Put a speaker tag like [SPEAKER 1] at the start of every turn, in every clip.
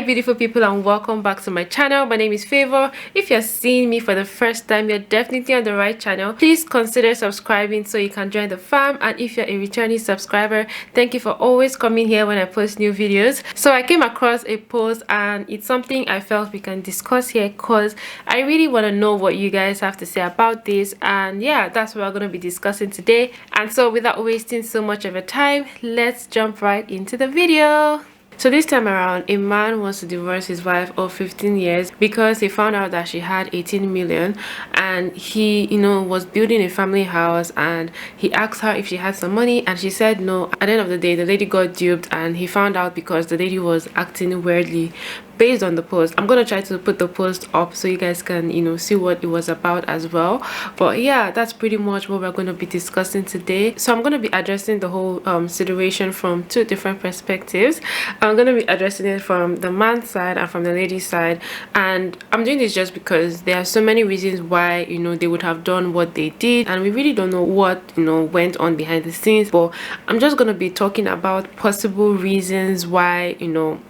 [SPEAKER 1] beautiful people, and welcome back to my channel. My name is Favor. If you're seeing me for the first time, you're definitely on the right channel. Please consider subscribing so you can join the fam. And if you're a returning subscriber, thank you for always coming here when I post new videos. So I came across a post and it's something I felt we can discuss here because I really want to know what you guys have to say about this. And yeah, that's what we're going to be discussing today. And so without wasting so much of your time, let's jump right into the video. So this time around, a man wants to divorce his wife of 15 years because he found out that she had 18 million and he, was building a family house, and he asked her if she had some money and she said no. At the end of the day, the lady got duped and he found out because the lady was acting weirdly. Based on the post, I'm gonna try to put the post up so you guys can see what it was about as well. But yeah, that's pretty much what we're going to be discussing today. So I'm going to be addressing the whole situation from two different perspectives. I'm going to be addressing it from the man's side and from the lady's side, and I'm doing this just because there are so many reasons why they would have done what they did, and we really don't know what went on behind the scenes. But I'm just going to be talking about possible reasons why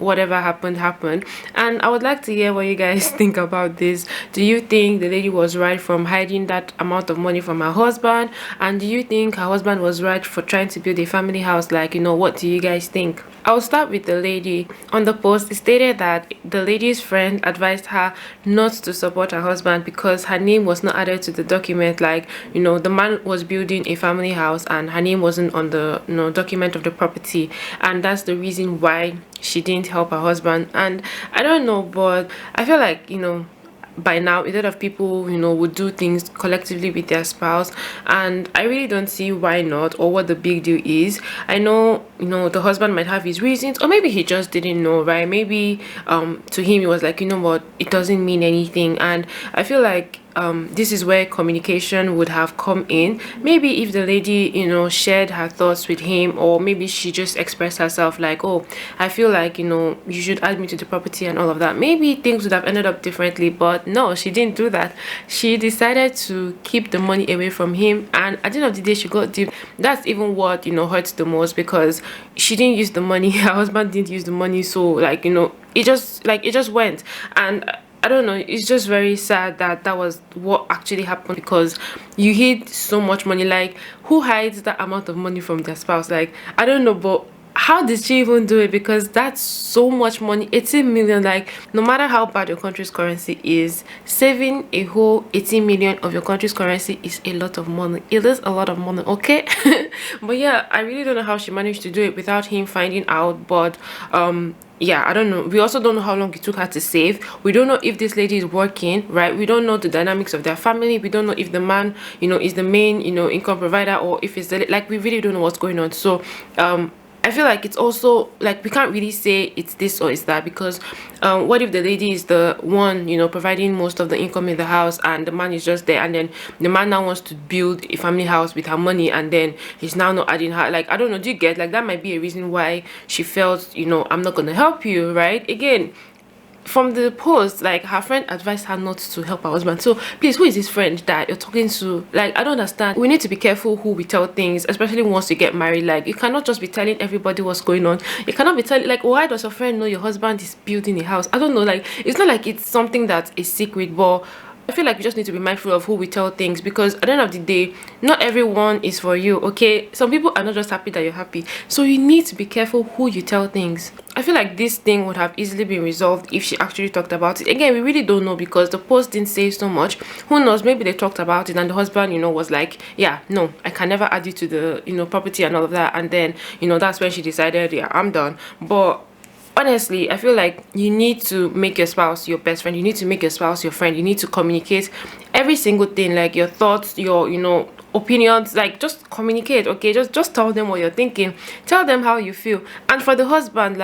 [SPEAKER 1] whatever happened. And I would like to hear what you guys think about this. Do you think the lady was right from hiding that amount of money from her husband? And do you think her husband was right for trying to build a family house? What do you guys think? I'll start with the lady. On the post, it stated that the lady's friend advised her not to support her husband because her name was not added to the document. The man was building a family house and her name wasn't on the document of the property, and that's the reason why she didn't help her husband. And I don't know, but I feel like by now a lot of people would do things collectively with their spouse, and I really don't see why not, or what the big deal is. I know the husband might have his reasons, or maybe he just didn't know, right? Maybe to him it was like, what, it doesn't mean anything. And I feel like this is where communication would have come in. Maybe if the lady shared her thoughts with him, or maybe she just expressed herself like, oh, I feel like you should add me to the property and all of that, maybe things would have ended up differently. But no, she didn't do that. She decided to keep the money away from him, and at the end of the day she got deep. That's even what hurts the most, because she didn't use the money, her husband didn't use the money, so it just went. And I don't know, it's just very sad that was what actually happened, because you hid so much money. Who hides that amount of money from their spouse? I don't know, but how did she even do it? Because that's so much money. 18 million. No matter how bad your country's currency is, saving a whole 18 million of your country's currency is a lot of money. It is a lot of money, okay? But yeah, I really don't know how she managed to do it without him finding out. But yeah, I don't know. We also don't know how long it took her to save. We don't know if this lady is working, right? We don't know the dynamics of their family. We don't know if the man is the main income provider, or if it's we really don't know what's going on. So I feel like it's also we can't really say it's this or it's that, because what if the lady is the one providing most of the income in the house, and the man is just there, and then the man now wants to build a family house with her money, and then he's now not adding her. I don't know, do you get? That might be a reason why she felt I'm not gonna help you, right? Again, from the post, her friend advised her not to help her husband. So please, who is this friend that you're talking to? I don't understand. We need to be careful who we tell things, especially once you get married. You cannot just be telling everybody what's going on. You cannot be telling why does your friend know your husband is building a house? I don't know. It's not like it's something that's a secret, but I feel like we just need to be mindful of who we tell things, because at the end of the day, not everyone is for you, okay? Some people are not just happy that you're happy. So you need to be careful who you tell things. I feel like this thing would have easily been resolved if she actually talked about it. Again, we really don't know, because the post didn't say so much. Who knows? Maybe they talked about it and the husband, was like, yeah, no, I can never add you to the, property and all of that. And then, that's when she decided, yeah, I'm done. But honestly, I feel like you need to make your spouse your best friend. You need to make your spouse your friend. You need to communicate every single thing, your thoughts, your opinions. Just communicate, okay? Just tell them what you're thinking. Tell them how you feel. And for the husband,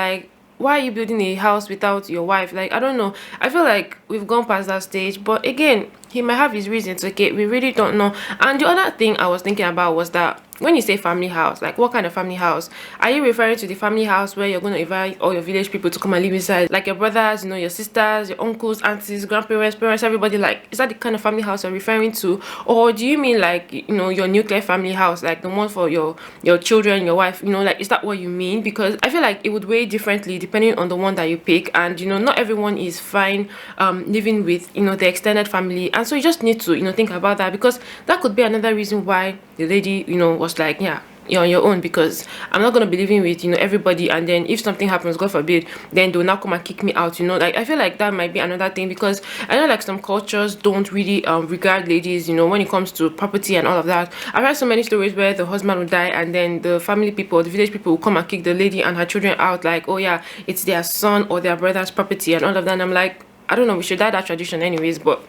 [SPEAKER 1] why are you building a house without your wife? I don't know. I feel like we've gone past that stage. But again, he might have his reasons, okay? We really don't know. And the other thing I was thinking about was that when you say family house, like what kind of family house? Are you referring to the family house where you're going to invite all your village people to come and live inside, like your brothers, you know, your sisters, your uncles, aunties, grandparents, parents, everybody? Like, is that the kind of family house you're referring to? Or do you mean like, you know, your nuclear family house, like the one for your children, your wife, you know, like, is that what you mean? Because I feel like it would weigh differently depending on the one that you pick. And you know, not everyone is fine living with, you know, the extended family. And so you just need to, you know, think about that, because that could be another reason why the lady, you know, was like, yeah, you're on your own, because I'm not gonna be living with, you know, everybody, and then if something happens, God forbid, then they'll now come and kick me out, you know. Like, I feel like that might be another thing, because I know like some cultures don't really regard ladies, you know, when it comes to property and all of that. I've heard so many stories where the husband will die and then the family people, the village people, will come and kick the lady and her children out, like, oh yeah, it's their son or their brother's property and all of that. And I'm like, I don't know, we should die that tradition anyways, but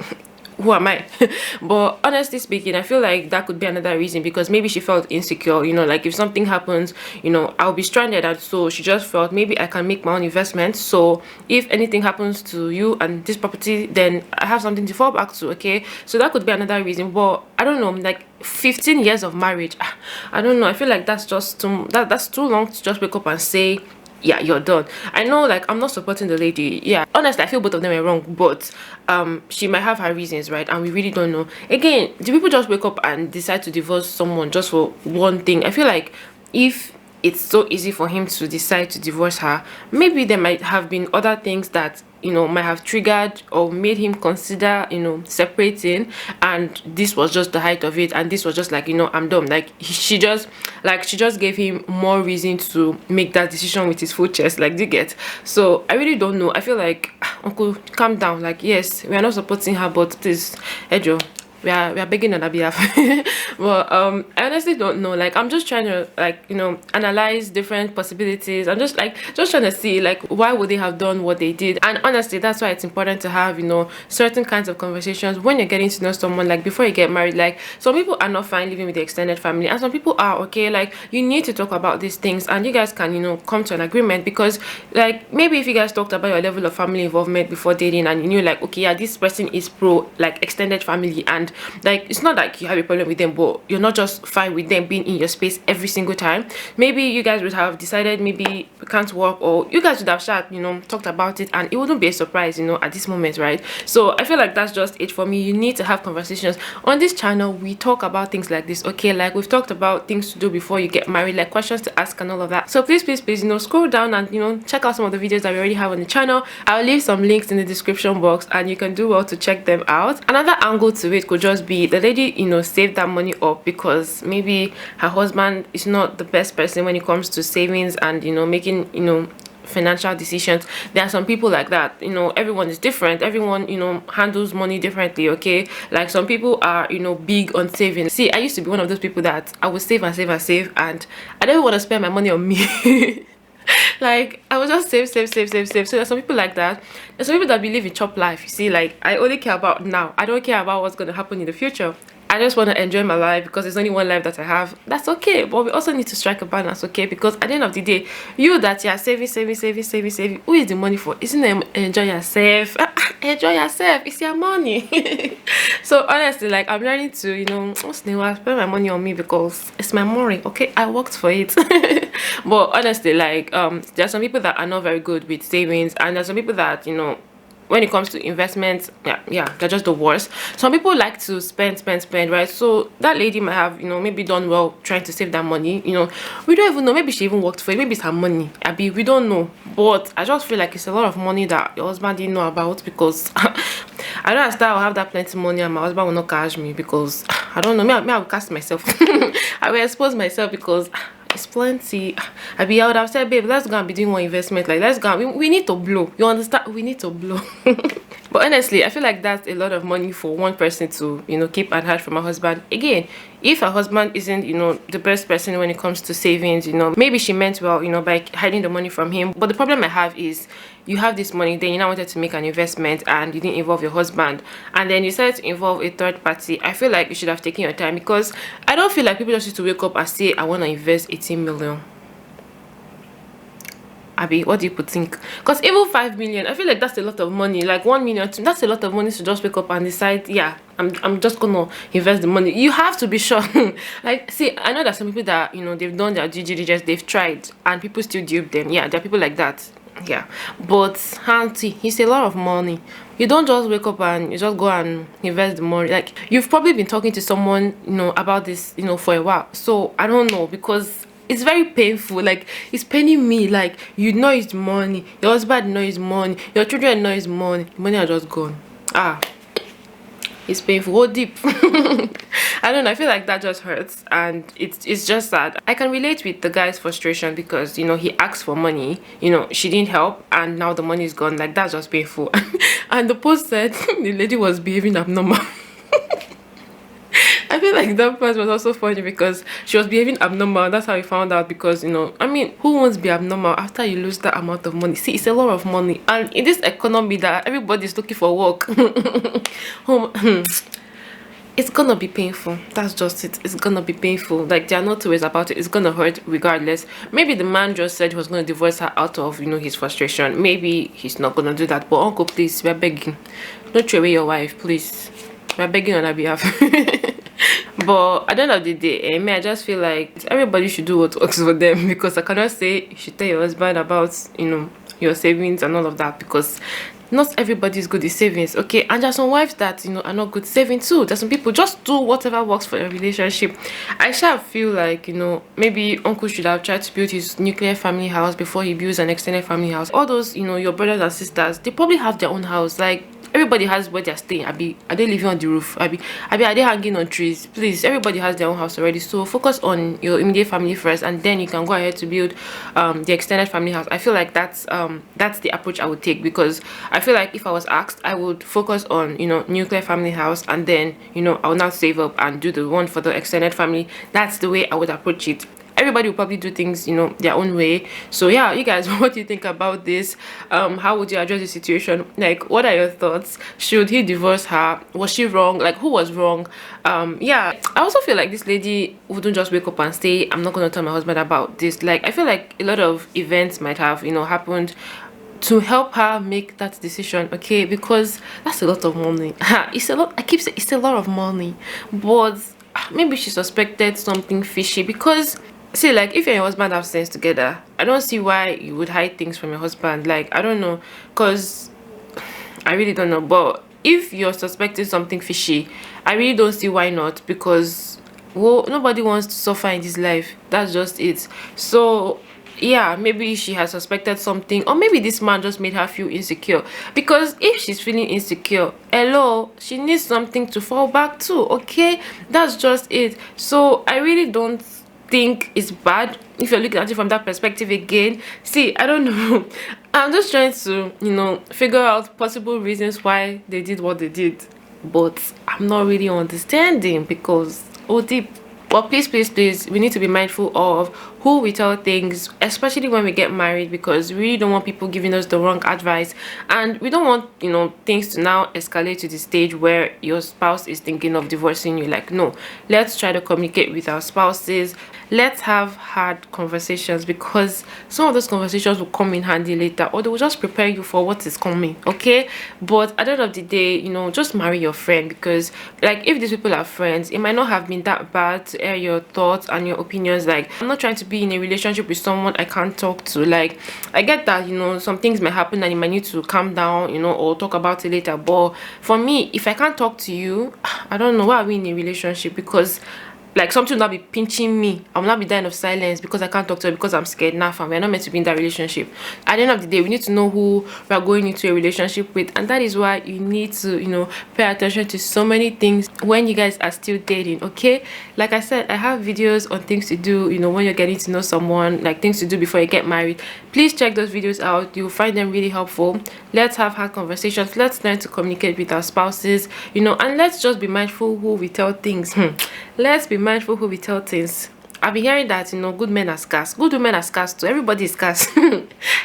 [SPEAKER 1] who am I? But honestly speaking, I feel like that could be another reason, because maybe she felt insecure, you know, like if something happens, you know, I'll be stranded. And so she just felt maybe I can make my own investment, so if anything happens to you and this property, then I have something to fall back to. Okay, so that could be another reason. But I don't know, like 15 years of marriage, I don't know, I feel like that's just that's too long to just wake up and say, yeah, you're done. I know, like, I'm not supporting the lady. Yeah, honestly, I feel both of them are wrong, but she might have her reasons, right? And we really don't know. Again, do people just wake up and decide to divorce someone just for one thing? I feel like if it's so easy for him to decide to divorce her, maybe there might have been other things that, you know, might have triggered or made him consider, you know, separating, and this was just the height of it, and this was just like, you know, I'm done. Like, she just gave him more reason to make that decision with his full chest, like, do you get? So I really don't know. I feel like, uncle, calm down. Like, yes, we are not supporting her, but please, Ejo, we are begging on her behalf. But I honestly don't know. Like, I'm just trying to, like, you know, analyze different possibilities. I'm just trying to see, like, why would they have done what they did. And honestly, that's why it's important to have, you know, certain kinds of conversations when you're getting to know someone, like before you get married. Like, some people are not fine living with the extended family, and some people are. Okay, like, you need to talk about these things, and you guys can, you know, come to an agreement. Because, like, maybe if you guys talked about your level of family involvement before dating, and you knew, like, okay, yeah, this person is pro, like, extended family, and like, it's not like you have a problem with them, but you're not just fine with them being in your space every single time. Maybe you guys would have decided maybe it can't work, or you guys would have shat, you know, talked about it, and it wouldn't be a surprise, you know, at this moment, right? So I feel like that's just it for me. You need to have conversations on this channel. We talk about things like this, okay? Like, we've talked about things to do before you get married, like questions to ask and all of that. So please, you know, scroll down and, you know, check out some of the videos that we already have on the channel. I'll leave some links in the description box, and you can do well to check them out. Another angle to it could just be the lady, you know, saved that money up because maybe her husband is not the best person when it comes to savings and, you know, making, you know, financial decisions. There are some people like that, you know. Everyone is different. Everyone, you know, handles money differently. Okay, like, some people are, you know, big on saving. See, I used to be one of those people that I would save and save and save, and I don't want to spend my money on me. Like, I would just save. So there's some people like that. There's some people that believe in chop life. You see, like, I only care about now. I don't care about what's going to happen in the future. I just want to enjoy my life because there's only one life that I have. That's okay, but we also need to strike a balance, okay? Because at the end of the day, you that you're saving, who is the money for? Isn't it enjoy yourself? Enjoy yourself. It's your money. So honestly, like, I'm learning to, you know, what's the name? I spend my money on me because it's my money, okay? I worked for it. But honestly, like, there are some people that are not very good with savings, and there's some people that, you know, when it comes to investments, yeah, they're just the worst. Some people like to spend, right? So that lady might have, you know, maybe done well trying to save that money. You know, we don't even know. Maybe she even worked for it. Maybe it's her money. We don't know. But I just feel like it's a lot of money that your husband didn't know about, because I don't understand. I'll have that plenty money and my husband will not catch me, because I don't know. I will cast myself. I will expose myself because it's plenty. I would have said, babe, let's go and be doing more investment. Like, let's go. We need to blow. You understand? We need to blow. But honestly, I feel like that's a lot of money for one person to, you know, keep and hide from her husband. Again, if her husband isn't, you know, the best person when it comes to savings, you know, maybe she meant well, you know, by hiding the money from him. But the problem I have is, you have this money, then you now wanted to make an investment and you didn't involve your husband, and then you decided to involve a third party. I feel like you should have taken your time, because I don't feel like people just need to wake up and say, I want to invest 18 million. Abby, what do you think? Because even 5 million, I feel like that's a lot of money. Like 1 million, that's a lot of money to just wake up and decide, yeah, I'm just gonna invest the money. You have to be sure. Like, see, I know that some people that, you know, they've done their due diligence, they've tried, and people still dupe them. Yeah, there are people like that. Yeah, but auntie, it's a lot of money. You don't just wake up and you just go and invest the money. Like, you've probably been talking to someone, you know, about this, you know, for a while. So I don't know, because it's very painful. Like, it's paining me. Like, you know it's money, your husband knows money, your children know it's money, money are just gone. It's painful. Oh, deep. I don't know, I feel like that just hurts, and it's just sad. I can relate with the guy's frustration because, you know, he asked for money, you know, she didn't help, and now the money is gone. Like, that's just painful. And the post said the lady was behaving abnormal. I feel like that part was also funny because she was behaving abnormal. That's how we found out, because, you know, I mean, who wants to be abnormal after you lose that amount of money? See, it's a lot of money, and in this economy that everybody's looking for work, it's gonna be painful. That's just it. It's gonna be painful. Like, there are no two ways about it. It's gonna hurt regardless. Maybe the man just said he was gonna divorce her out of, you know, his frustration. Maybe he's not gonna do that. But uncle, please, we're begging, don't throw away your wife, please. We're begging on her behalf. But at the end of the day, I just feel like everybody should do what works for them, because I cannot say you should tell your husband about, you know, your savings and all of that, because not everybody is good at savings, okay? And there's some wives that, you know, are not good saving too. There's some people just do whatever works for a relationship. I shall feel like, you know, maybe uncle should have tried to build his nuclear family house before he builds an extended family house. All those, you know, your brothers and sisters, they probably have their own house. Like, everybody has where they're staying. Are they living on the roof? Are they hanging on trees? Please, everybody has their own house already. So focus on your immediate family first, and then you can go ahead to build the extended family house. I feel like that's the approach I would take, because I feel like if I was asked, I would focus on, you know, nuclear family house, and then, you know, I will now save up and do the one for the extended family. That's the way I would approach it. Everybody will probably do things, you know, their own way. So yeah, you guys, what do you think about this? How would you address the situation? Like, what are your thoughts? Should he divorce her? Was she wrong? Like, who was wrong? Yeah, I also feel like this lady wouldn't just wake up and say, I'm not going to tell my husband about this. Like, I feel like a lot of events might have, you know, happened to help her make that decision, okay? Because that's a lot of money. It's a lot. I keep saying it's a lot of money, but maybe she suspected something fishy. Because, see, like, if you and your husband have sense together, I don't see why you would hide things from your husband. Like, I don't know, because I really don't know. But if you're suspecting something fishy, I really don't see why not, because, well, nobody wants to suffer in this life. That's just it. So yeah, maybe she has suspected something, or maybe this man just made her feel insecure. Because if she's feeling insecure, hello, she needs something to fall back to, okay? That's just it. So I really don't think it's bad if you're looking at it from that perspective again. See, I don't know. I'm just trying to, you know, figure out possible reasons why they did what they did, but I'm not really understanding, because oh deep. But please, please, please, we need to be mindful of who we tell things, especially when we get married, because we really don't want people giving us the wrong advice, and we don't want, you know, things to now escalate to the stage where your spouse is thinking of divorcing you. Like, no, let's try to communicate with our spouses. Let's have hard conversations, because some of those conversations will come in handy later, or they will just prepare you for what is coming, okay? But at the end of the day, you know, just marry your friend, because, like, if these people are friends, it might not have been that bad to air your thoughts and your opinions. Like, I'm not trying to be in a relationship with someone I can't talk to. Like, I get that, you know, some things might happen and you might need to calm down, you know, or talk about it later. But for me, if I can't talk to you, I don't know why are we in a relationship, because, like, something will not be pinching me. I will not be dying of silence because I can't talk to her, because I'm scared. Nah, fam, we're not meant to be in that relationship. At the end of the day, we need to know who we are going into a relationship with, and that is why you need to, you know, pay attention to so many things when you guys are still dating, okay? Like I said, I have videos on things to do, you know, when you're getting to know someone, like things to do before you get married. Please check those videos out. You'll find them really helpful. Let's have hard conversations. Let's learn to communicate with our spouses, you know, and let's just be mindful who we tell things. Let's be mindful who we tell things. I've been hearing that, you know, good men are scarce, good women are scarce too. Everybody is scarce.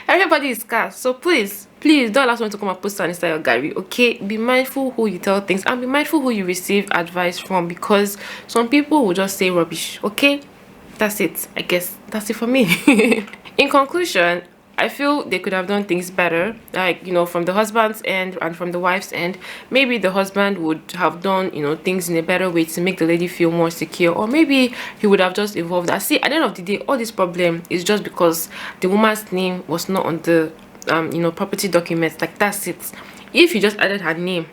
[SPEAKER 1] Everybody is scarce. So please don't allow someone to come and put sand inside your gallery, okay? Be mindful who you tell things, and be mindful who you receive advice from, because some people will just say rubbish, okay? That's it. I guess that's it for me. In conclusion, I feel they could have done things better, like, you know, from the husband's end and from the wife's end. Maybe the husband would have done, you know, things in a better way to make the lady feel more secure, or maybe he would have just involved that. See, at the end of the day, all this problem is just because the woman's name was not on the you know, property documents. Like, that's it. If you just added her name,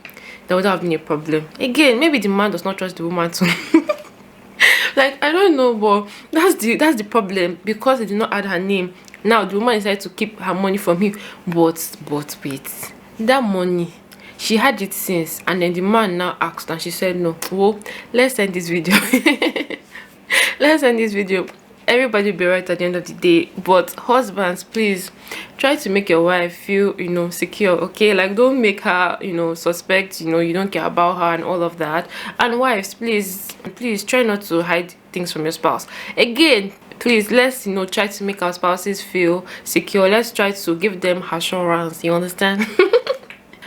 [SPEAKER 1] there would have been a problem. Again, maybe the man does not trust the woman too. Like, I don't know, but that's the problem, because he did not add her name. Now the woman decided to keep her money from him. But wait, that money, she had it since, and then the man now asked and she said no. Well, let's end this video. Let's end this video. Everybody will be right at the end of the day, but husbands, please try to make your wife feel, you know, secure, okay? Like, don't make her, you know, suspect, you know, you don't care about her and all of that. And wives, please try not to hide things from your spouse. Again, please, let's, you know, try to make our spouses feel secure. Let's try to give them assurance, you understand?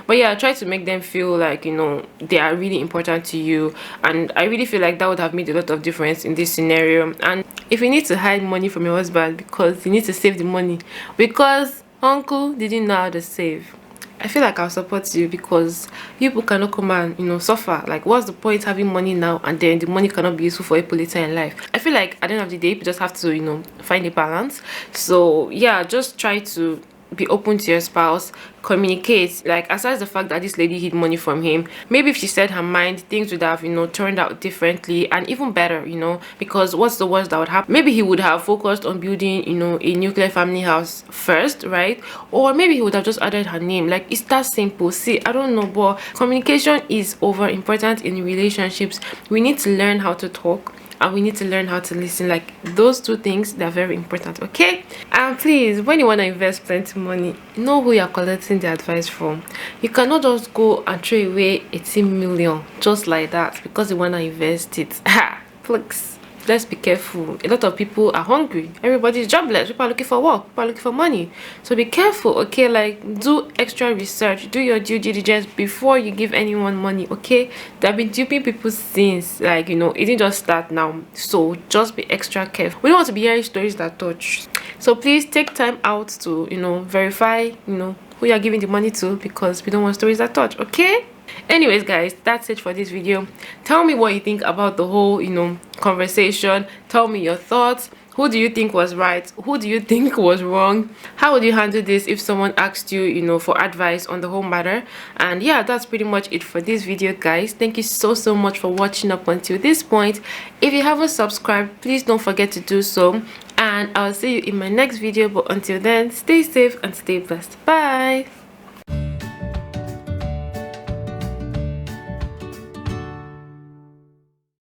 [SPEAKER 1] But yeah, try to make them feel like, you know, they are really important to you. And I really feel like that would have made a lot of difference in this scenario. And if you need to hide money from your husband because you need to save the money because uncle didn't know how to save, I feel like I'll support you, because people cannot come and, you know, suffer. Like, what's the point having money now and then the money cannot be useful for people later in life? I feel like at the end of the day, you just have to, you know, find a balance. So yeah, just try to be open to your spouse, communicate. Like, aside the fact that this lady hid money from him, maybe if she said her mind, things would have, you know, turned out differently and even better, you know, because what's the worst that would happen? Maybe he would have focused on building, you know, a nuclear family house first, right? Or maybe he would have just added her name. Like, it's that simple. See, I don't know, but communication is over important in relationships. We need to learn how to talk, and we need to learn how to listen. Like, those two things, they're very important, okay? And please, when you want to invest plenty money, know who you're collecting the advice from. You cannot just go and throw away 18 million just like that because you want to invest it. Ha! Please, let's be careful. A lot of people are hungry. Everybody's jobless. People are looking for work. People are looking for money. So be careful, okay? Like, do extra research. Do your due diligence before you give anyone money, okay? They've been duping people since, like, you know, it didn't just start now. So just be extra careful. We don't want to be hearing stories that touch. So please take time out to, you know, verify, you know, who you're giving the money to, because we don't want stories that touch, okay? Anyways guys, that's it for this video. Tell me what you think about the whole, you know, conversation. Tell me your thoughts. Who do you think was right? Who do you think was wrong? How would you handle this if someone asked you, you know, for advice on the whole matter? And yeah, that's pretty much it for this video, guys. Thank you so much for watching up until this point. If you haven't subscribed, please don't forget to do so, and I'll see you in my next video. But until then, stay safe and stay blessed. Bye.